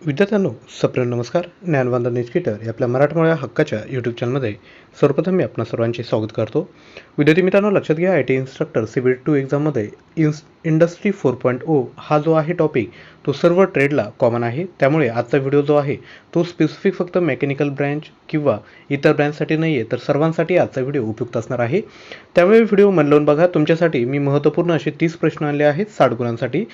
विद्यार्थ्यांनो, सप्रेम नमस्कार. ज्ञानवंदन एज्युकेटर या आपल्या मराठमोळ्या हक्काच्या यूट्यूब चॅनलमध्ये सर्वप्रथम मी आपणा सर्वांचे स्वागत करतो. विद्यार्थी मित्रांनो, लक्षात घ्या, IT इन्स्ट्रक्टर CBT2 एक्झाममध्ये इंडस्ट्री 4.0 हा जो आहे टॉपिक तो सर्व ट्रेडला कॉमन आहे. त्यामुळे आजचा व्हिडिओ जो आहे तो स्पेसिफिक फक्त मेकॅनिकल ब्रँच किंवा इतर ब्रँचसाठी नाही आहे, तर सर्वांसाठी आजचा व्हिडिओ उपयुक्त असणार आहे. त्यामुळे व्हिडिओ मन लावून बघा. तुमच्यासाठी मी महत्त्वपूर्ण असे 30 प्रश्न आणले आहेत 60 गुणांसाठी.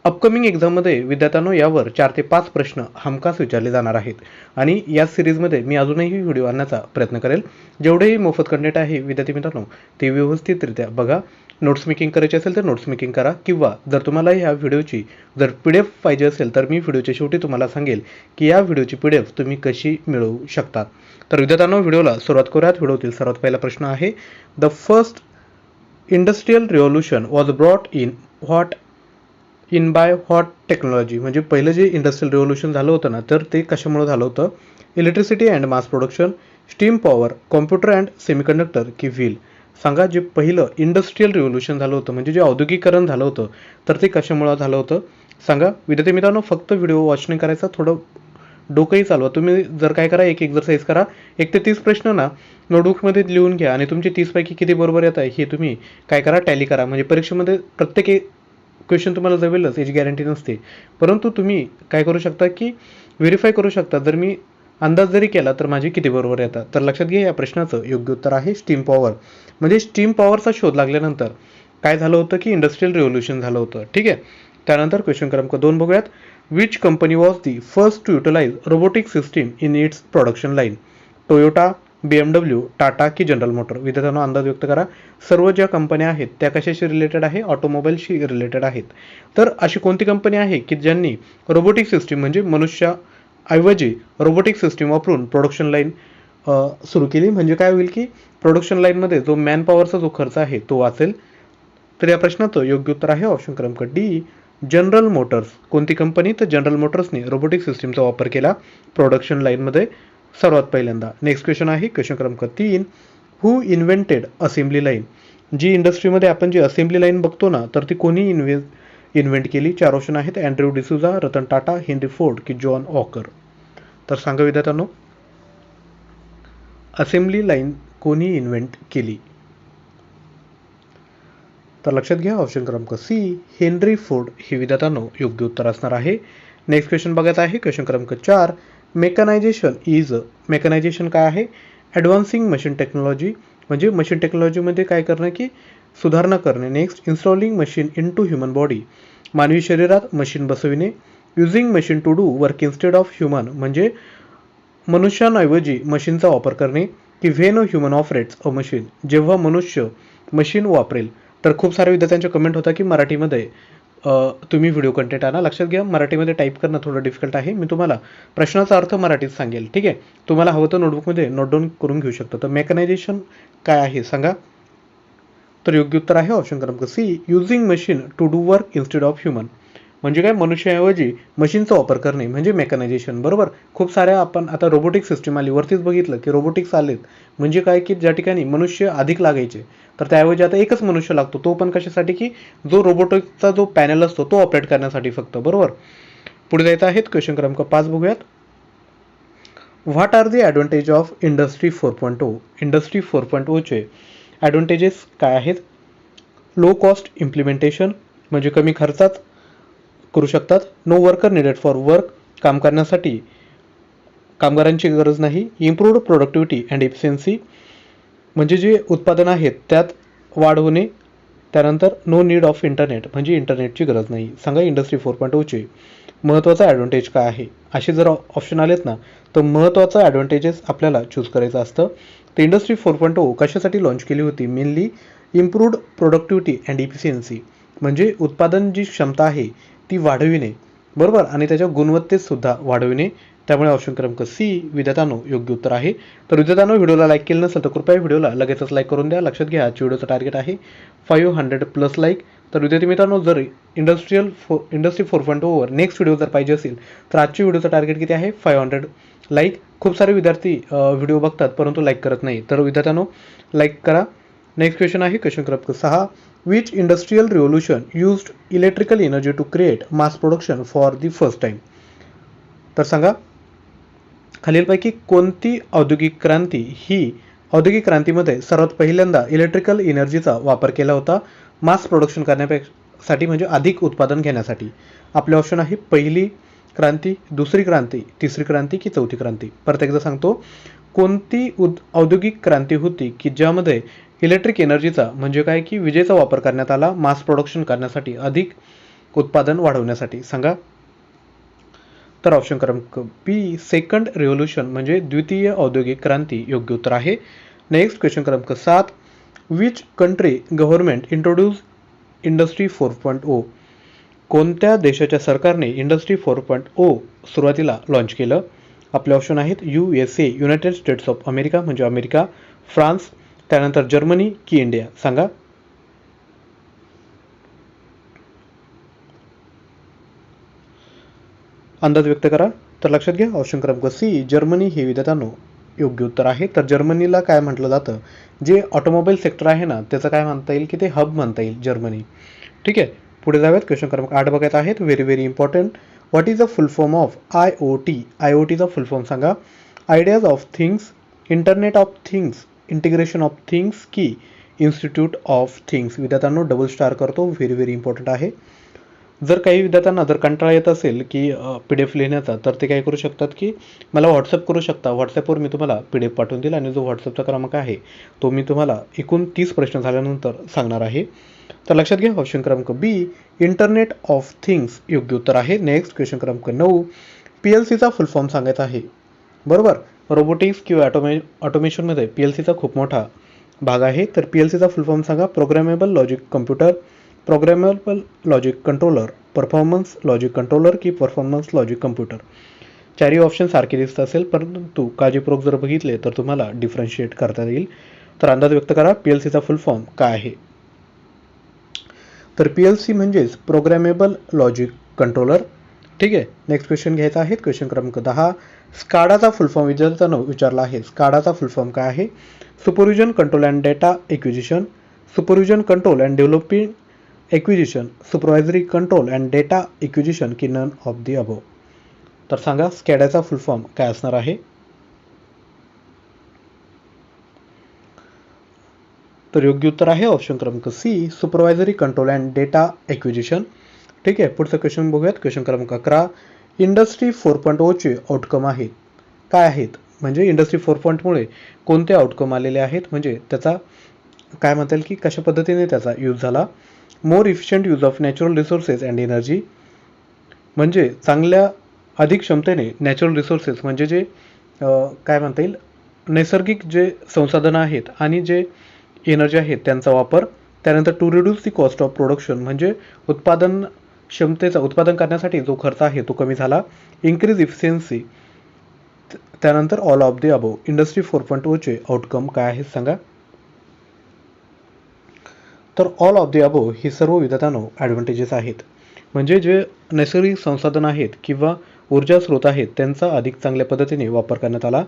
अपकमिंग एक्झाममध्ये विद्यार्थ्यांनो यावर 4 ते 5 प्रश्न हमखास विचारले जाणार आहेत आणि या सिरीजमध्ये मी अजूनही व्हिडिओ आणण्याचा प्रयत्न करेल. जेवढेही मोफत कंटेंट आहे विद्यार्थी मित्रांनो ते व्यवस्थितरित्या बघा. नोट्स मेकिंग करायची असेल तर नोट्स मेकिंग करा, किंवा जर तुम्हाला ह्या व्हिडिओची जर PDF पाहिजे असेल तर मी व्हिडिओच्या शेवटी तुम्हाला सांगेल की या व्हिडिओची PDF तुम्ही कशी मिळवू शकता. तर विद्यार्थ्यांनो, व्हिडिओला सुरुवात करूयात. व्हिडिओतील सर्वात पहिला प्रश्न आहे, the first industrial revolution was brought in by what technology. म्हणजे पहिलं जे इंडस्ट्रियल रिव्होल्यूशन झालं होतं ना, तर ते कशामुळे झालं होतं? Electricity and mass production, steam power, computer and semiconductor की व्हील. सांगा, जे पहिलं इंडस्ट्रियल रिव्होल्यूशन झालं होतं म्हणजे जे औद्योगिकरण झालं होतं तर ते कशामुळे झालं होतं सांगा. विद्यार्थी मित्रांनो, फक्त व्हिडिओ वॉच नाही करायचा, थोडं डोकंही चालवा. तुम्ही जर काय करा, एक एक्झरसाईज करा. 1 ते 30 प्रश्न ना नोटबुकमध्ये लिहून घ्या आणि तुमचे 30 पैकी किती बरोबर येत आहे हे तुम्ही काय करा, टॅली करा. म्हणजे परीक्षेमध्ये प्रत्येक क्वेश्चन तुम्हाला जमेलच याची गॅरंटी नसते, परंतु तुम्ही काय करू शकता की व्हेरीफाय करू शकता. जर मी अंदाज जरी केला तर माझे किती बरोबर येतात. तर लक्षात घ्या, या प्रश्नाचं योग्य उत्तर आहे स्टीम पॉवर. म्हणजे स्टीम पॉवरचा शोध लागल्यानंतर काय झालं होतं की इंडस्ट्रियल रिव्होल्यूशन झालं होतं. ठीक आहे. त्यानंतर क्वेश्चन क्रमांक 2 बघूयात. Which company was the first to utilise robotic system in its production line? Toyota, BMW, Tata की जनरल मोटर? विद्यार्थ्यांना अंदाज व्यक्त करा. सर्व ज्या कंपन्या आहेत त्या कशाशी रिलेटेड आहे? ऑटोमोबाईलशी रिलेटेड आहेत. तर अशी कोणती कंपनी आहे की ज्यांनी रोबोटिक सिस्टीम म्हणजे मनुष्याऐवजी रोबोटिक सिस्टीम वापरून प्रोडक्शन लाईन सुरू केली? म्हणजे काय होईल की प्रोडक्शन लाईनमध्ये जो मॅन पॉवरचा जो खर्च आहे तो वाचेल. तर या प्रश्नाचं योग्य उत्तर आहे ऑप्शन क्रमांक डी, जनरल मोटर्स. कोणती कंपनी? तर जनरल मोटर्सने रोबोटिक सिस्टीमचा वापर केला प्रोडक्शन लाईनमध्ये सर्वात पहिल्यांदा. नेक्स्ट क्वेश्चन आहे क्वेश्चन क्रमांक 3, हू इन्व्हेंटेड असेंब्ली लाईन? जी इंडस्ट्रीमध्ये आपण जी असेंब्ली लाईन बघतो ना, तर ती कोणी इन्व्हेंट केली? 4 ऑप्शन आहेत, Andrew D'Souza, Ratan Tata, Henry Ford की जॉन वॉकर? तर सांगा विद्यार्थ्यांनो, असेंब्ली लाईन कोणी इन्व्हेंट केली? तर लक्षात घ्या, ऑप्शन क्रमांक सी, हेनरी फोर्ड हे विद्यार्थ्यांनो योग्य उत्तर असणार आहे. नेक्स्ट क्वेश्चन बघायचा आहे क्वेश्चन क्रमांक 4, मेकॅनायझेशन काय आहे? Advancing machine technology. म्हणजे मशीन टेक्नॉलॉजीमध्ये काय करणं की सुधारणा करणे. Next, installing machine into human body. मानवी शरीरात मशीन बसविणे. Using machine to do work instead of human. म्हणजे मनुष्यांऐवजी मशीनचा वापर करणे. की when a human operates a machine. जेव्हा मनुष्य मशीन वापरेल. तर खूप साऱ्या विद्यार्थ्यांचे कमेंट होता की मराठीमध्ये तुम्ही व्हिडिओ कंटेंट आणा. लक्षात घ्या, मराठीमध्ये टाईप करणं थोडं डिफिकल्ट आहे. मी तुम्हाला प्रश्नाचा अर्थ मराठीत सांगेल. ठीक आहे. तुम्हाला हवं तर नोटबुकमध्ये नोट डाऊन करून घेऊ शकता. तर मेकॅनायझेशन काय आहे सांगा. तर योग्य उत्तर आहे ऑप्शन क्रमांक C, using machine to do work instead of human. म्हणजे काय, मनुष्याऐवजी मशीनचा वापर करणे म्हणजे मेकॅनायझेशन. बरोबर. खूप साऱ्या आपण आता रोबोटिक सिस्टीम आली, वरतीच बघितलं की रोबोटिक्स आलेत. म्हणजे काय की ज्या ठिकाणी मनुष्य अधिक लागायचे तर त्याऐवजी आता एकच मनुष्य लागतो. तो पण कशासाठी की जो रोबोटिकचा जो पॅनल असतो तो ऑपरेट करण्यासाठी फक्त. बरोबर. पुढे जायचं आहे क्वेश्चन क्रमांक 5 बघूयात. What are the advantage of industry 4.0? Industry 4.0चे ॲडव्हान्टेजेस काय आहेत? Low cost implementation. म्हणजे कमी खर्चात करू शकतात. No worker needed for work. काम करण्यासाठी कामगारांची गरज नाही. Improved productivity and efficiency. म्हणजे जे उत्पादन आहेत त्यात वाढ होणे. त्यानंतर नो नीड ऑफ इंटरनेट. म्हणजे इंटरनेटची गरज नाही. सांगा, इंडस्ट्री 4.0चे महत्त्वाचा ॲडव्हान्टेज काय आहे? असे जर ऑप्शन आलेत ना, तर महत्त्वाचा ॲडव्हान्टेजेस आपल्याला चूज करायचं असतं. तर इंडस्ट्री 4.0 कशासाठी लॉन्च केली होती? Mainly improved productivity and efficiency. म्हणजे उत्पादन जी क्षमता आहे ती वाढविणे. बरोबर. आणि त्याच्या गुणवत्तेत सुद्धा वाढविणे. त्यामुळे ऑप्शन क्रमांक सी विद्यार्थ्यांनो योग्य उत्तर आहे. तर विद्यार्थ्यांनो, व्हिडिओला लाईक केलं नसेल तर कृपया व्हिडिओला लगेचच लाईक करून द्या. लक्षात घ्या, आजच्या व्हिडिओचं टार्गेट आहे 500+ लाईक. तर विद्यार्थी मित्रांनो, जर इंडस्ट्री 4.0वर नेक्स्ट व्हिडिओ जर पाहिजे असेल तर आजच्या व्हिडिओचं टार्गेट किती आहे? 500 लाईक. खूप सारे विद्यार्थी व्हिडिओ बघतात परंतु लाईक करत नाही. तर विद्यार्थ्यांनो, लाईक करा. नेक्स्ट क्वेश्चन आहे क्वेश्चन क्रमांक 6, which industrial revolution used electrical energy to create mass production for the first time? तर सांगा खालीलपैकी कोणती औद्योगिक क्रांती ही औद्योगिक क्रांतीमध्ये सर्वात पहिल्यांदा इलेक्ट्रिकल एनर्जीचा वापर केला होता मास प्रोडक्शन करण्यासाठी म्हणजे अधिक उत्पादन घेण्यासाठी. आपले ऑप्शन आहे पहिली क्रांती, दुसरी क्रांती, तिसरी क्रांती की चौथी क्रांती. परत एकदा सांगतो, कोणती औद्योगिक क्रांती होती की ज्यामध्ये इलेक्ट्रिक एनर्जीचा म्हणजे काय की विजेचा वापर करण्यात आला मास प्रोडक्शन करण्यासाठी अधिक उत्पादन वाढवण्यासाठी. सांगा. तर ऑप्शन क्रमांक बी सेकंड रिव्होल्यूशन म्हणजे द्वितीय औद्योगिक क्रांती योग्य उत्तर आहे. नेक्स्ट क्वेश्चन क्रमांक 7 which country government introduce industry 4.0 कोणत्या देशाच्या सरकारने इंडस्ट्री 4.0 सुरुवातीला लॉन्च केलं. आपले ऑप्शन आहेत USA United states of America म्हणजे अमेरिका, फ्रान्स, त्यानंतर जर्मनी की इंडिया. सांगा. अंदाज व्यक्त करा. तर लक्षात घ्या ऑप्शन क्रमांक सी जर्मनी हे विद्यार्थ्यांनो योग्य उत्तर आहे. तर जर्मनीला काय म्हटलं जातं, जे ऑटोमोबाईल सेक्टर आहे ना त्याचं काय म्हणता येईल की ते हब म्हणता येईल जर्मनी. ठीक आहे. पुढे जाऊयात. क्वेश्चन क्रमांक 8 बघायत आहेत. Very very important. What is the full form of IoT. IoTचा फुल फॉर्म सांगा. Ideas of things, internet of things, integration of things की इन्स्टिट्यूट ऑफ थिंग्स. विद्यार्थ्यांनो डबल स्टार करतो. व्हेरी व्हेरी इम्पॉर्टंट आहे. जर काही विद्यार्थ्यांना जर कंटाळा येत असेल की PDF लिहिण्याचा तर ते काय करू शकतात की मला व्हॉट्सअप करू शकता. व्हॉट्सअपवर मी तुम्हाला PDF पाठवून देईल आणि जो व्हॉट्सअपचा क्रमांक आहे तो मी तुम्हाला एकूण 30 प्रश्न झाल्यानंतर सांगणार आहे. तर लक्षात घ्या ऑप्शन क्रमांक बी इंटरनेट ऑफ थिंग्स योग्य उत्तर आहे. नेक्स्ट क्वेश्चन क्रमांक 9 PLCचा फुल फॉर्म सांगायचा आहे. बरोबर. रोबोटिक्स किंवा ऑटोमेशनमध्ये PLCचा खूप मोठा भाग आहे. तर PLCचा फुल फॉर्म सांगा. Programmable logic computer, programmable logic controller, performance logic controller की परफॉर्मन्स लॉजिक कम्प्युटर. चारही ऑप्शन सारखे दिसत असेल परंतु काळजीपूर्वक जर बघितले तर तुम्हाला डिफरन्शिएट करता येईल. तर अंदाज व्यक्त करा PLCचा फुल फॉर्म काय आहे. तर PLC म्हणजेच प्रोग्रामेबल लॉजिक कंट्रोलर. ठीक आहे. नेक्स्ट क्वेश्चन घ्यायचा आहे. क्वेश्चन क्रमांक 10 स्काडाचा फुल फॉर्म विद्यार्थ्यांना विचारला आहे. स्काडाचा फुल फॉर्म काय आहे. Supervision control and data acquisition, supervision control and developing acquisition, supervisory control and data acquisition की नन ऑफ दी अबोव. तर सांगा स्कॅडाचा फुल फॉर्म काय असणार आहे. तर योग्य उत्तर आहे ऑप्शन क्रमांक C supervisory control and data acquisition. ठीक आहे. पुढचा क्वेश्चन बघूयात. क्वेश्चन क्रमांक 11 इंडस्ट्री 4.0 चे आउटकम आहेत काय आहेत म्हणजे इंडस्ट्री 4.0 मुळे कोणते आउटकम आलेले आहेत म्हणजे त्याचा काय म्हणता येईल की कशा पद्धतीने त्याचा यूज झाला. More efficient use of natural resources and energy म्हणजे चांगल्या अधिक क्षमतेने नॅचरल रिसोर्सेस म्हणजे जे काय म्हणता येईल नैसर्गिक जे संसाधनं आहेत आणि जे एनर्जी आहेत त्यांचा वापर. त्यानंतर to reduce the cost of production म्हणजे उत्पादन करण्यासाठी जो खर्च आहे तो कमी झाला. Increase efficiency. त्यानंतर all of the above. Industry 4.0 चे आउटकम काय आहेत सांगा. तर ऑल ऑफ दी अबोव ही सर्व विद्यार्थ्यांनो ॲडव्हान्टेजेस आहेत म्हणजे जे नैसर्गिक संसाधन आहेत किंवा ऊर्जा स्रोत आहेत त्यांचा अधिक चांगल्या पद्धतीने वापर करण्यात आला.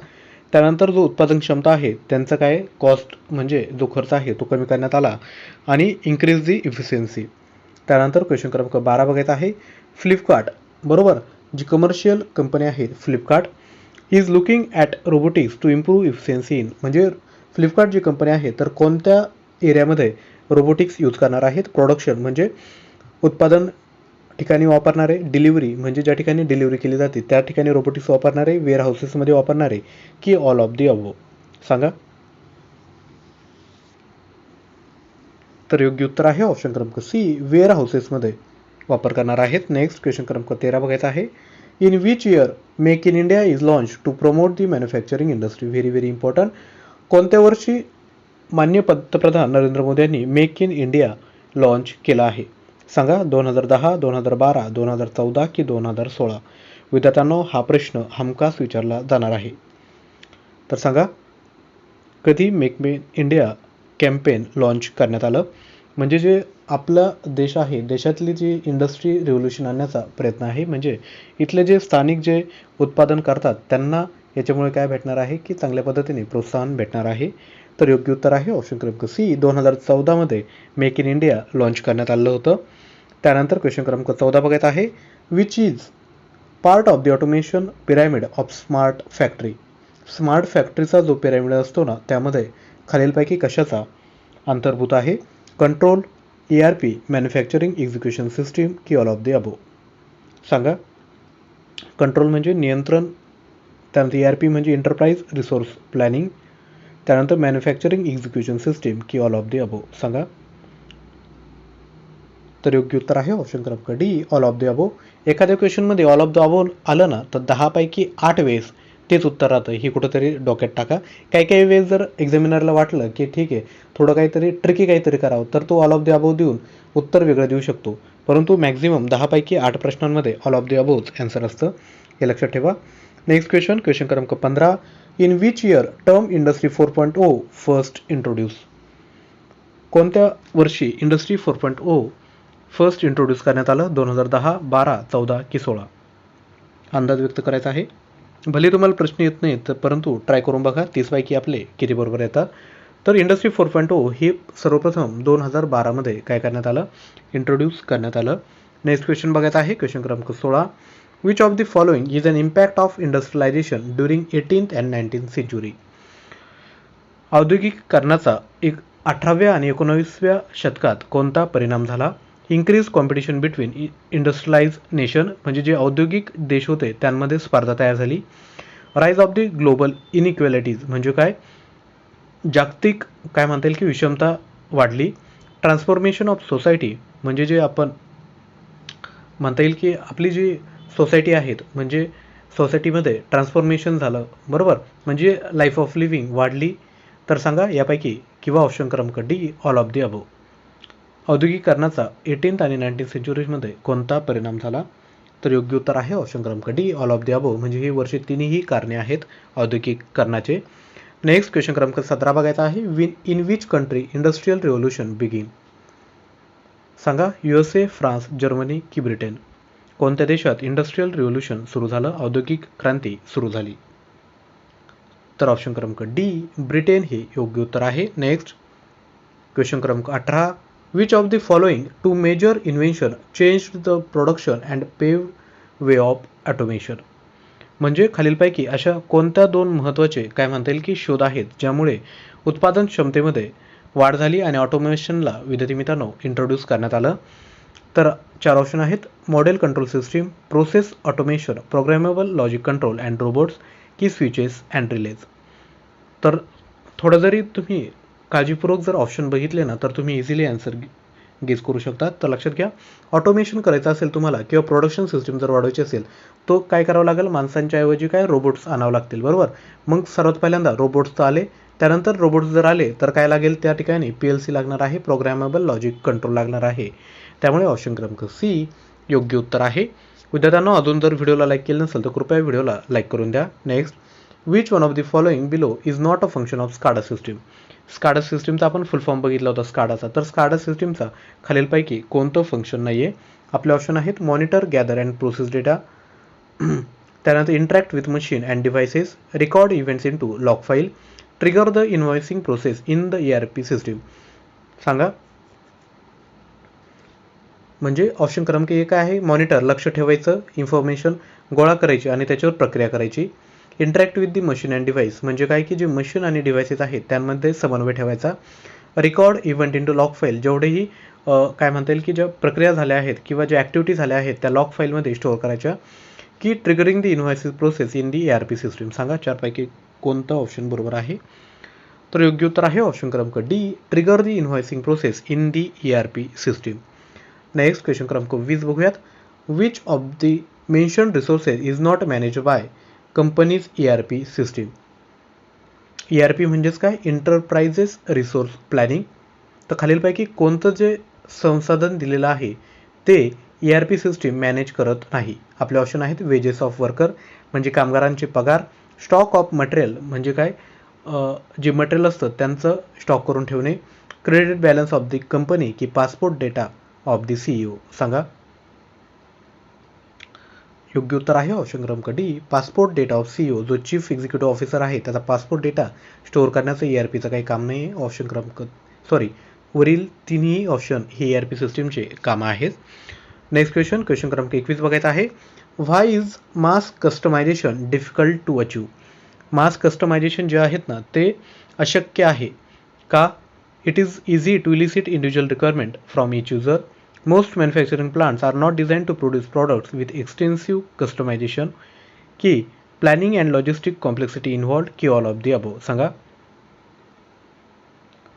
त्यानंतर जो उत्पादन क्षमता आहे त्यांचा काय कॉस्ट म्हणजे जो खर्च आहे तो कमी करण्यात आला आणि इन्क्रीज दी इफिशियन्सी. त्यानंतर क्वेश्चन क्रमांक 12 बघायचा आहे. फ्लिपकार्ट बरोबर जी कमर्शियल कंपनी आहे Flipkart is looking at robotics to improve efficiency in म्हणजे फ्लिपकार्ट जी कंपनी आहे तर कोणत्या एरियामध्ये रोबोटिक्स यूज करणार आहेत. प्रोडक्शन म्हणजे उत्पादन ठिकाणी वापरणारे, डिलिव्हरी म्हणजे ज्या ठिकाणी डिलिव्हरी केली जाते त्या ठिकाणी रोबोटिक्स वापरणारे, वेअर हाऊसेसमध्ये वापरणारे की ऑल ऑफ दी अबोव. सांगा. तर योग्य उत्तर आहे ऑप्शन क्रमांक सी वेअर हाऊसेसमध्ये वापर करणार आहेत. नेक्स्ट क्वेश्चन क्रमांक 13 बघायचा आहे. In which year make in India is launch to promote the manufacturing industry. Very very important. कोणत्या वर्षी माननीय पंतप्रधान नरेंद्र मोदी यांनी मेक इन इंडिया लॉन्च केला आहे सांगा. 2010, 2012, 2014 की 2016. विद्यार्थ्यांनो हा प्रश्न हमखास विचारला जाणार आहे. तर सांगा कधी make in India campaign launch करण्यात आलं म्हणजे जे आपला देश आहे देशातली जी इंडस्ट्री रिव्होल्युशन आणण्याचा प्रयत्न आहे म्हणजे इथले जे स्थानिक जे उत्पादन करतात त्यांना याच्यामुळे काय भेटणार आहे की चांगल्या पद्धतीने प्रोत्साहन भेटणार आहे. तर योग्य उत्तर आहे ऑप्शन क्रमांक सी 2014 मध्ये मेक इन इंडिया लॉन्च करण्यात आलं होतं. त्यानंतर क्वेश्चन क्रमांक 14 बघायचा आहे. Which is part of the automation pyramid of smart factory. Smart फॅक्टरीचा जो पिरामिड असतो ना, त्यामध्ये खालीलपैकी कशाचा अंतर्भूत आहे? Control, ERP, manufacturing execution system की ऑल ऑफ द अबो? सांगा. कंट्रोल म्हणजे नियंत्रण, त्यानंतर ERP म्हणजे एंटरप्राइज रिसोर्स प्लॅनिंग, त्यानंतर मॅन्युफॅक्चरिंग एक्झिक्युशन सिस्टीम की ऑल ऑफ द अबो? सांगा. तर योग्य उत्तर आहे ऑप्शन क्रमांक D, all of the above. एखाद्या क्वेश्चनमध्ये ऑल ऑफ द अबो आलं ना, तर 10 पैकी 8 वेळेस तेच उत्तर राहतं. ही कुठंतरी डोक्यात टाका. काही वेळेस जर एक्झामिनरला वाटलं की ठीक आहे, थोडं काहीतरी ट्रिकी काहीतरी करावं, तर तो ऑल ऑफ द अबो देऊन उत्तर वेगळं देऊ शकतो. परंतु मॅक्झिमम 10 पैकी 8 प्रश्नांमध्ये ऑल ऑफ द अबोच आन्सर असतं, हे लक्षात ठेवा. नेक्स्ट क्वेश्चन क्रमांक 15. In which year term industry 4.0 first introduce? कोणत्या वर्षी इंडस्ट्री 4.0 फर्स्ट इंट्रोड्यूस करण्यात आलं? 2010, 12, 14 की 16? अंदाज व्यक्त करायचा आहे. भले तुम्हाला प्रश्न येत नाहीत, तर परंतु ट्राय करून बघा 30 पैकी आपले किती बरोबर येतात. तर इंडस्ट्री 4.0 ही सर्वप्रथम 2012 मध्ये काय करण्यात आलं? इंट्रोड्यूस करण्यात आलं. नेक्स्ट क्वेश्चन बघायचा आहे. क्वेश्चन क्रमांक 16. Which of the following is an impact of industrialisation during 18th and 19th century? औद्योगिकीकरणाचा 18व्या आणि 19व्या शतकात कोणता परिणाम झाला? Increase competition between industrialise nation, म्हणजे जे औद्योगिक देश होते त्यांमध्ये स्पर्धा तयार झाली. Rise of the global inequalities, म्हणजे काय? जागतिक काय म्हणता येईल की विषमता वाढली. ट्रान्सफॉर्मेशन ऑफ सोसायटी, म्हणजे जे आपण म्हणता येईल की आपली जी सोसायटी आहेत, म्हणजे सोसायटीमध्ये ट्रान्सफॉर्मेशन झालं, बरोबर, म्हणजे लाईफ ऑफ लिव्हिंग वाढली. तर सांगा यापैकी, किंवा ऑप्शन क्रमांक D, all of the above. औद्योगिकीकरणाचा 18th आणि 19th सेंचुरीमध्ये कोणता परिणाम झाला? तर योग्य उत्तर आहे ऑप्शन क्रमांक डी, ऑल ऑफ द अबो. म्हणजे ही वर्षे तिन्ही कारणे आहेत औद्योगिकीकरणाचे. नेक्स्ट क्वेश्चन क्रमांक 17 बघायचा आहे. In which country industrial revolution begin? सांगा. USA, फ्रान्स, जर्मनी की ब्रिटन? कोणत्या देशात इंडस्ट्रियल रिव्होल्यूशन सुरू झालं, औद्योगिक क्रांती सुरू झाली? तर ऑप्शन क्रमांक डी, ब्रिटन हे योग्य उत्तर आहे. नेक्स्ट क्वेश्चन क्रमांक 18. Which of the following two major invention changed the production and pave way of automation? म्हणजे खालीलपैकी अशा कोणत्या दोन महत्त्वाचे काय म्हणता येईल की शोध आहेत ज्यामुळे उत्पादन क्षमतेमध्ये वाढ झाली आणि ऑटोमेशनला विद्यार्थी मित्रांनो इंट्रोड्यूस करण्यात आलं? तर 4 ऑप्शन आहेत. Model control system, process automation, programmable logic control and robots की स्विचेस अँड रिलेज? तर थोडं जरी तुम्ही काळजीपूर्वक जर ऑप्शन बघितले ना, तर तुम्ही इझिली आन्सर गेस करू शकता. तर लक्षात घ्या, ऑटोमेशन करायचं असेल तुम्हाला किंवा प्रोडक्शन सिस्टीम जर वाढवायची असेल, तो काय करावं लागेल? माणसांच्या ऐवजी काय रोबोट्स आणावं लागतील, बरोबर. मग सर्वात पहिल्यांदा रोबोट्स तर आले, त्यानंतर रोबोट्स जर आले तर काय लागेल? त्या ठिकाणी PLC लागणार आहे, प्रोग्रामेबल लॉजिक कंट्रोल लागणार आहे. त्यामुळे ऑप्शन क्रमांक सी योग्य उत्तर आहे. विद्यार्थ्यांना अजून जर व्हिडिओला लाईक केलं नसेल तर कृपया व्हिडिओला लाईक करून द्या. Next, which one of the following below is not a function of SCADA system? SCADA सिस्टीमचा आपण फुल फॉर्म बघितला होता स्काडाचा. तर स्काडा सिस्टीमचा खालीलपैकी कोणतं फंक्शन नाही आहे? आपले ऑप्शन आहेत. Monitor, gather and process data, त्यानंतर interact with machine and devices, record events in to log file, trigger the invoicing process in the ERP system? सांगा. म्हणजे ऑप्शन क्रमांक 1 आहे मॉनिटर, लक्ष ठेवायचं, इन्फॉर्मेशन गोळा करायची आणि त्याच्यावर प्रक्रिया करायची. Interact with the machine and device, म्हणजे काय की जे मशीन आणि डिव्हाइसेस आहेत त्यांमध्ये समन्वय ठेवायचा. Record event in to log file, जेवढेही काय म्हणता येईल की ज्या प्रक्रिया झाल्या आहेत किंवा ज्या ॲक्टिव्हिटी झाल्या आहेत त्या लॉग फाईलमध्ये स्टोअर करायच्या. की triggering the invoices process in the ERP system? सांगा 4 पैकी कोणतं ऑप्शन बरोबर आहे? तर योग्य उत्तर आहे ऑप्शन क्रमांक D, trigger the invoicing process in the ERP system. Next question क्रमांक 20 बघूयात. Which of the mention resources is not manage by companies ERP system? ERP म्हणजेच काय? Enterprises resource planning. तर खालीलपैकी कोणतं जे संसाधन दिलेलं आहे ते ERP सिस्टीम मॅनेज करत नाही? आपले ऑप्शन आहेत. वेजेस ऑफ वर्कर, म्हणजे कामगारांचे पगार, स्टॉक ऑफ मटेरियल, म्हणजे काय जे मटेरियल असतं त्यांचं स्टॉक करून ठेवणे, credit balance of the company की passport data of the CEO? सांगा. योग्य उत्तर आहे ऑप्शन क्रमांक D, passport data of CEO. जो चीफ एक्झिक्युटिव्ह ऑफिसर आहे त्याचा पासपोर्ट डेटा स्टोअर करण्याचं ERPचं काही काम नाही आहे. ऑप्शन क्रमांक वरील तिन्ही ऑप्शन हे ERP सिस्टीमचे कामं आहेत. नेक्स्ट क्वेश्चन क्रमांक 21 बघायचा आहे. Why is mass customization difficult to achieve? Mass customization जे आहेत ना ते अशक्य आहे का? It is easy to elicit individual requirement from each user. Most manufacturing plants are not design to produce products with extensive customization. की planning and logistic complexity involved की all of the above? सांगा.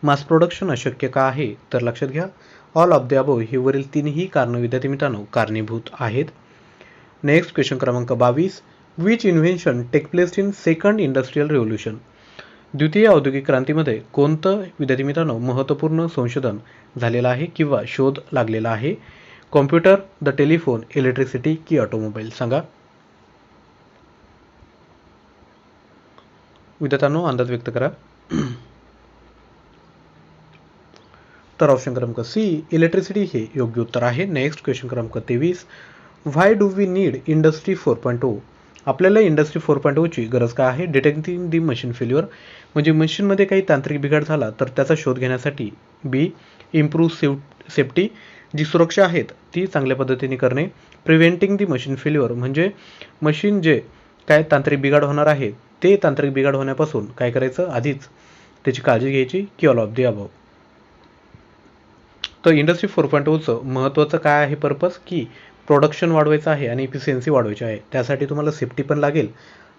Mass production अशक्य का आहे? तर लक्षात घ्या all of the above ही वरील तीनही कारणं विद्यार्थी मित्रांनो कारणीभूत आहेत. नेक्स्ट क्वेश्चन क्रमांक 22. Which invention take place in second industrial revolution? द्वितीय औद्योगिक क्रांतीमध्ये कोणतं विद्यार्थी मित्रांनो महत्त्वपूर्ण संशोधन झालेलं आहे किंवा शोध लागलेला आहे? कॉम्प्युटर, द टेलिफोन, इलेक्ट्रिसिटी की ऑटोमोबाईल? सांगा. विद्यार्थ्यांनो अंदाज व्यक्त करा. तर ऑप्शन क्रमांक सी इलेक्ट्रिसिटी हे योग्य उत्तर आहे. नेक्स्ट क्वेश्चन क्रमांक 23. व्हाय डू वी नीड इंडस्ट्री 4.0? आपल्याला इंडस्ट्री 4.0 ची गरज काय आहे? डिटेक्टिंग दी मशीन फेल्युअर म्हणजे मशीनमध्ये काही तांत्रिक बिघाड झाला तर त्याचा शोध घेण्यासाठी. बी इम्प्रूव्ह सेफ्टी जी सुरक्षा आहेत ती चांगल्या पद्धतीने करणे. प्रिव्हेंटिंग दी मशीन फेल्युअर म्हणजे मशीन जे काय तांत्रिक बिघाड होणार आहे ते तांत्रिक बिघाड होण्यापासून काय करायचं आधीच त्याची काळजी घ्यायची की ऑल ऑफ दी अबव? तर इंडस्ट्री 4.0चं महत्त्वाचं काय आहे पर्पज? की प्रोडक्शन वाढवायचं आहे आणि इफिशियन्सी वाढवायची आहे. त्यासाठी तुम्हाला सेफ्टी पण लागेल,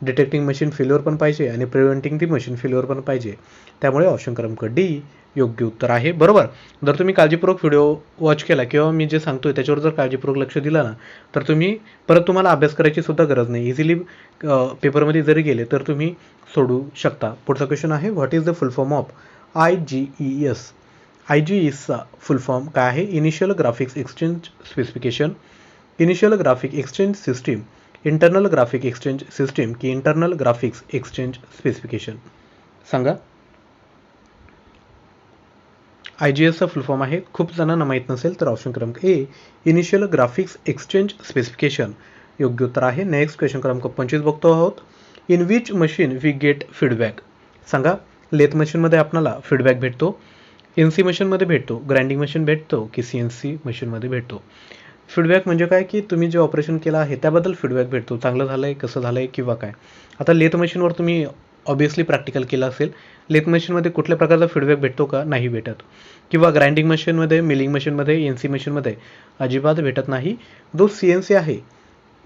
डिटेक्टिंग मशीन फेल्युअर पण पाहिजे आणि प्रिव्हेंटिंग दी मशीन फेल्युअर पण पाहिजे. त्यामुळे ऑप्शन क्रमांक डी योग्य उत्तर आहे. बरोबर. जर तुम्ही काळजीपूर्वक व्हिडिओ वॉच केला किंवा मी जे सांगतोय त्याच्यावर जर काळजीपूर्वक लक्ष दिलं ना तर तुम्हाला अभ्यास करायची सुद्धा गरज नाही. इझिली पेपरमध्ये जरी गेले तर तुम्ही सोडू शकता. पुढचा क्वेश्चन आहे what is the full form of IGES? IGESचा फुल फॉर्म काय आहे? Initial graphics exchange specification, initial graphic exchange system, internal graphic exchange system की इंटरनल ग्राफिक्स एक्सचेंज स्पेसिफिकेशन? सांगा. IGESचा फुल फॉर्म आहे खूप जणांना माहीत नसेल तर ऑप्शन क्रमांक A initial graphics exchange specification योग्य उत्तर आहे. नेक्स्ट क्वेश्चन क्रमांक 25 बघतो आहोत. In which machine we get feedback? सांगा. लेथ मशीनमध्ये आपल्याला फीडबॅक भेटतो, NC मशीनमध्ये भेटतो, ग्राइंडिंग मशीन भेटतो की CNC मशीनमध्ये भेटतो? फीडबॅक म्हणजे काय की तुम्ही जे ऑपरेशन केलं आहे त्याबद्दल फीडबॅक भेटतो, चांगलं झालं आहे, कसं झालं आहे किंवा काय. आता लेथ मशीनवर तुम्ही ऑब्वियसली प्रॅक्टिकल केलं असेल. लेथ मशीनमध्ये कुठल्या प्रकारचा फीडबॅक भेटतो का? नाही भेटत. किंवा ग्राइंडिंग मशीनमध्ये, मिलिंग मशीनमध्ये, NC मशीनमध्ये अजिबात भेटत नाही. जो CNC आहे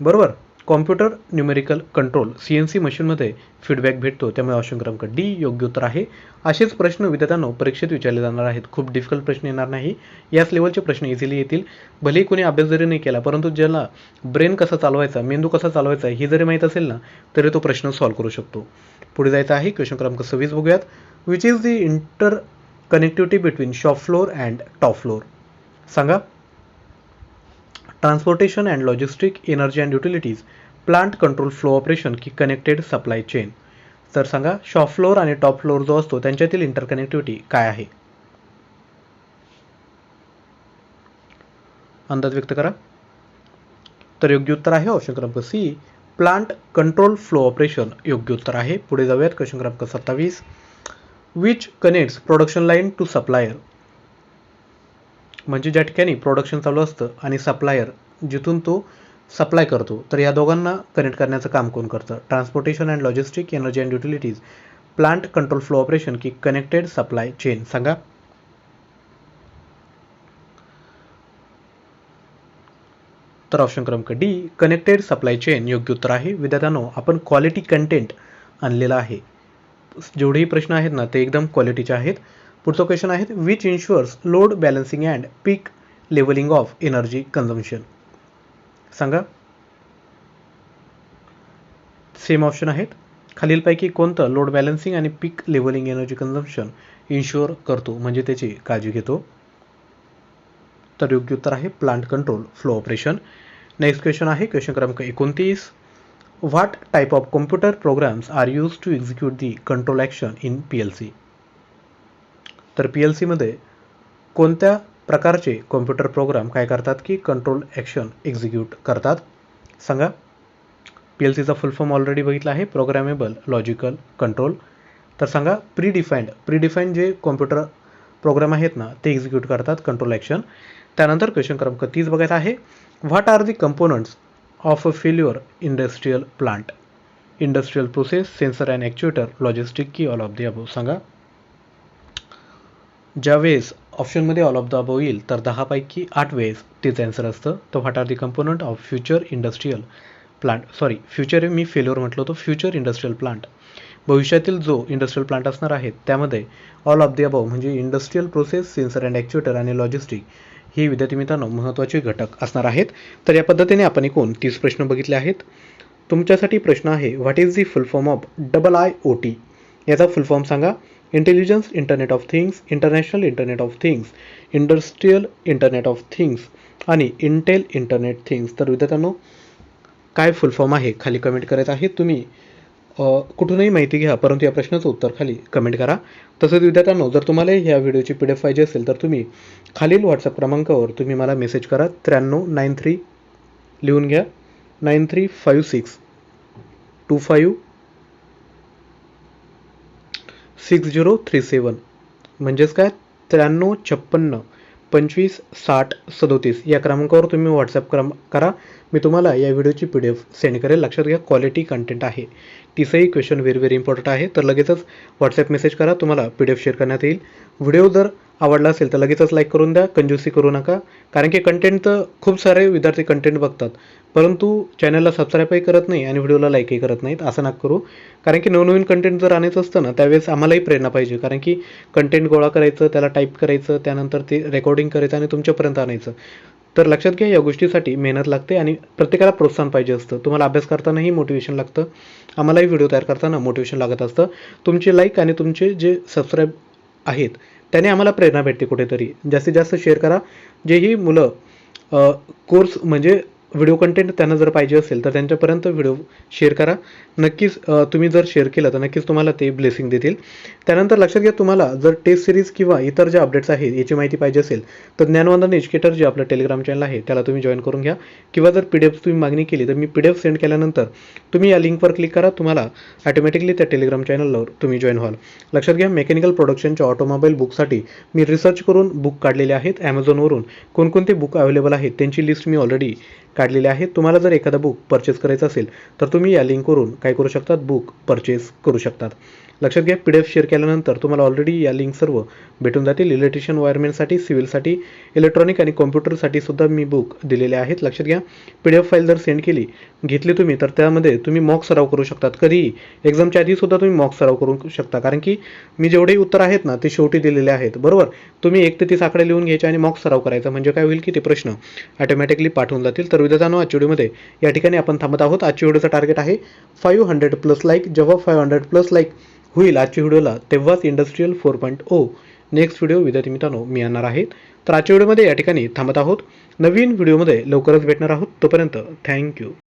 बरोबर, कॉम्प्युटर न्यूमेरिकल कंट्रोल CNC मशीनमध्ये फीडबॅक भेटतो. त्यामुळे ऑप्शन क्रमांक डी योग्य उत्तर आहे. असेच प्रश्न विद्यार्थ्यांनो परीक्षेत विचारले जाणार आहेत. खूप डिफिकल्ट प्रश्न येणार नाही. याच लेवलचे प्रश्न इझिली येतील. भलेही कोणी अभ्यास जरी नाही केला परंतु ज्याला ब्रेन कसा चालवायचा, मेंदू कसा चालवायचा हे जरी माहीत असेल ना तरी तो प्रश्न सॉल्व्ह करू शकतो. पुढे जायचं आहे. क्वेश्चन क्रमांक 26 बघूयात. Which is the inter connectivity between shop floor and top floor? सांगा. Transportation and logistic, energy and utilities, plant control flow operation की कनेक्टेड सप्लाय चेन? तर सांगा. शॉप फ्लोअर आणि टॉप फ्लोअर जो असतो त्यांच्यातील इंटरकनेक्टिव्हिटी काय आहे? अंदाज व्यक्त करा. तर योग्य उत्तर आहे ऑप्शन क्रमांक C plant control flow operation योग्य उत्तर आहे. पुढे जाऊयात. क्वेश्चन क्रमांक 27. Which connects production line to supplier? म्हणजे ज्या ठिकाणी प्रोडक्शन चालू असतं आणि सप्लायर जिथून तो सप्लाय करतो तर या दोघांना कनेक्ट करण्याचं काम कोण करतं? Transportation and logistic, energy and utilities, plant control flow operation की कनेक्टेड सप्लाय चेन? सांगा. तर ऑप्शन क्रमांक डी कनेक्टेड सप्लाय चेन योग्य उत्तर आहे. विद्यार्थ्यांनो आपण क्वालिटी कंटेंट आणलेला आहे. जेवढेही प्रश्न आहेत ना ते एकदम क्वालिटीचे आहेत. पुढचा क्वेश्चन आहे which ensures load balancing and peak levelling of energy consumption? सांगा. सेम ऑप्शन आहेत. खालीलपैकी कोणतं लोड बॅलन्सिंग आणि peak levelling energy consumption ensure करतो म्हणजे त्याची काळजी घेतो? तर योग्य उत्तर आहे plant control flow operation. Next question आहे क्वेश्चन क्रमांक 29. What type of computer programs are use to execute the control action in PLC? तर PLCमध्ये कोणत्या प्रकारचे कॉम्प्युटर प्रोग्राम काय करतात की कंट्रोल ॲक्शन एक्झिक्यूट करतात? सांगा. PLCचा फुल फॉर्म ऑलरेडी बघितला आहे, प्रोग्रामेबल लॉजिकल कंट्रोल. तर सांगा. प्रीडिफाईंड जे कॉम्प्युटर प्रोग्राम आहेत ना ते एक्झिक्यूट करतात कंट्रोल ॲक्शन. त्यानंतर क्वेश्चन क्रमांक 30 बघायचा आहे. What are the components of a failure industrial plant. Industrial process, sensor and actuator, logistic की ऑल ऑफ द अबोव सांगा. ज्या वेळेस ऑप्शनमध्ये ऑल ऑफ द अबोव येईल तर 10 पैकी 8 वेळेस तेच आन्सर असतं. तर what are the component of future industrial plant, sorry future me failure म्हटलं होतं, फ्युचर इंडस्ट्रियल प्लांट. भविष्यातील जो इंडस्ट्रियल प्लांट असणार आहे त्यामध्ये ऑल ऑफ द अबोव म्हणजे इंडस्ट्रियल प्रोसेस, सेन्सर अँड ॲक्च्युएटर आणि लॉजिस्टिक ही विद्यार्थी मित्रांनो महत्त्वाचे घटक असणार आहेत. तर या पद्धतीने आपण एकूण 30 प्रश्न बघितले आहेत. तुमच्यासाठी प्रश्न आहे, what is the full form of IIoT. याचा फुल फॉर्म सांगा. Intelligence internet of things, international internet of things, industrial internet of things आणि इंटेल इंटरनेट थिंग्स. तर विद्यार्थ्यांनो काय फुल फॉर्म आहे खाली कमेंट करत आहे. तुम्ही कुठूनही माहिती घ्या, परंतु या प्रश्नाचं उत्तर खाली कमेंट करा. तसंच विद्यार्थ्यांनो जर तुम्हाला ह्या व्हिडिओची PDF पाहिजे असेल तर तुम्ही खालील व्हॉट्सअप क्रमांकावर तुम्ही मला मेसेज करा. 9393 लिहून घ्या 9356256037 म्हणजेच काय 9356256037 या क्रमांकावर तुम्ही व्हॉट्सअप करा. मी तुम्हाला या व्हिडिओची PDF सेंड करेल. लक्षात घ्या क्वालिटी कंटेंट आहे. 30ही क्वेश्चन व्हेरी इम्पॉर्टंट आहे. तर लगेचच व्हॉट्सअप मेसेज करा, तुम्हाला PDF शेअर करण्यात येईल. व्हिडिओ जर आवडला असेल तर लगेचच लाईक करून द्या, कंजूसी करू नका. कारण की कंटेंट तर खूप सारे विद्यार्थी कंटेंट बघतात परंतु चॅनलला सबस्क्राईबही करत नाही आणि व्हिडिओला लाईकही करत नाहीत. असं नका करू, कारण की नवनवीन कंटेंट जर आणायचं असतं ना त्यावेळेस आम्हालाही प्रेरणा पाहिजे. कारण की कंटेंट गोळा करायचं, त्याला टाईप करायचं, त्यानंतर ते रेकॉर्डिंग करायचं आणि तुमच्यापर्यंत आणायचं. तर लक्षात घ्या या गोष्टीसाठी मेहनत लागते आणि प्रत्येकाला प्रोत्साहन पाहिजे असतं. तुम्हाला अभ्यास करतानाही मोटिवेशन लागतं, आम्हालाही व्हिडिओ तयार करताना मोटिवेशन लागत असतं. तुमचे लाईक आणि तुमचे जे सबस्क्राईब आहेत त्याने आम्हाला प्रेरणा भेटते कुठेतरी. जास्तीत जास्त शेअर करा. जेही मुलं कोर्स म्हणजे व्हिडिओ कंटेंट त्यांना जर पाहिजे असेल तर त्यांच्यापर्यंत व्हिडिओ शेअर करा. नक्कीच तुम्ही जर शेअर केलं तर नक्कीच तुम्हाला ते ब्लेसिंग देतील. त्यानंतर लक्षात घ्या तुम्हाला जर टेस्ट सिरीज किंवा इतर ज्या अपडेट्स आहेत याची माहिती पाहिजे असेल तर ज्ञानवंदन एज्युकेटर जे आपलं टेलिग्राम चॅनल आहे त्याला तुम्ही जॉईन करून घ्या. किंवा जर PDF तुम्ही मागणी केली तर मी PDF सेंड केल्यानंतर तुम्ही या लिंकवर क्लिक करा, तुम्हाला ऑटोमॅटिकली त्या टेलिग्राम चॅनलवर तुम्ही जॉईन व्हाल. लक्षात घ्या मेकॅनिकल प्रोडक्शनच्या ऑटोमोबाईल बुकसाठी मी रिसर्च करून बुक काढलेले आहेत. ॲमेझॉनवरून कोणकोणते बुक अवेलेबल आहेत त्यांची लिस्ट मी ऑलरेडी काढलेले आहेत. तुम्हाला जर एखादा बुक परचेस करायचं असेल तर तुम्ही या लिंकवरून काय करू शकतात, बुक परचेस करू शकतात. लक्षात घ्या PDF शेअर केल्यानंतर तुम्हाला ऑलरेडी या लिंक सर्व भेटून जातील. इलेक्ट्रिशियन, वायरमॅनसाठी, सिव्हिलसाठी, इलेक्ट्रॉनिक आणि कॉम्प्युटरसाठी सुद्धा मी बुक दिलेले आहेत. लक्षात घ्या PDF फाईल जर सेंड घेतली तुम्ही तर त्यामध्ये तुम्ही मॉक सराव करू शकतात. कधीही एक्झामच्या आधी सुद्धा तुम्ही मॉक सराव करू शकता. कारण की मी जेवढेही उत्तर आहेत ना ते शेवटी दिलेले आहेत, बरोबर. तुम्ही 1 ते 30 आकडे लिहून घ्यायचे आणि मॉक सराव करायचा, म्हणजे काय होईल की ते प्रश्न ऑटोमॅटिकली पाठवून जातील. तर विद्यार्थ्यांनो आजच्या व्हिडिओमध्ये या ठिकाणी आपण थांबत आहोत. आजच्या व्हिडिओचं टार्गेट आहे 500+ लाईक. जेव्हा 500+ लाईक होईल आजच्या व्हिडिओला तेव्हाच इंडस्ट्रियल 4.0 नेक्स्ट व्हिडिओ विद्यार्थी मित्रांनो मी आणणार आहे. तर आजच्या व्हिडिओमध्ये या ठिकाणी थांबत आहोत. नवीन व्हिडिओमध्ये लवकरच भेटणार आहोत. तोपर्यंत थँक्यू.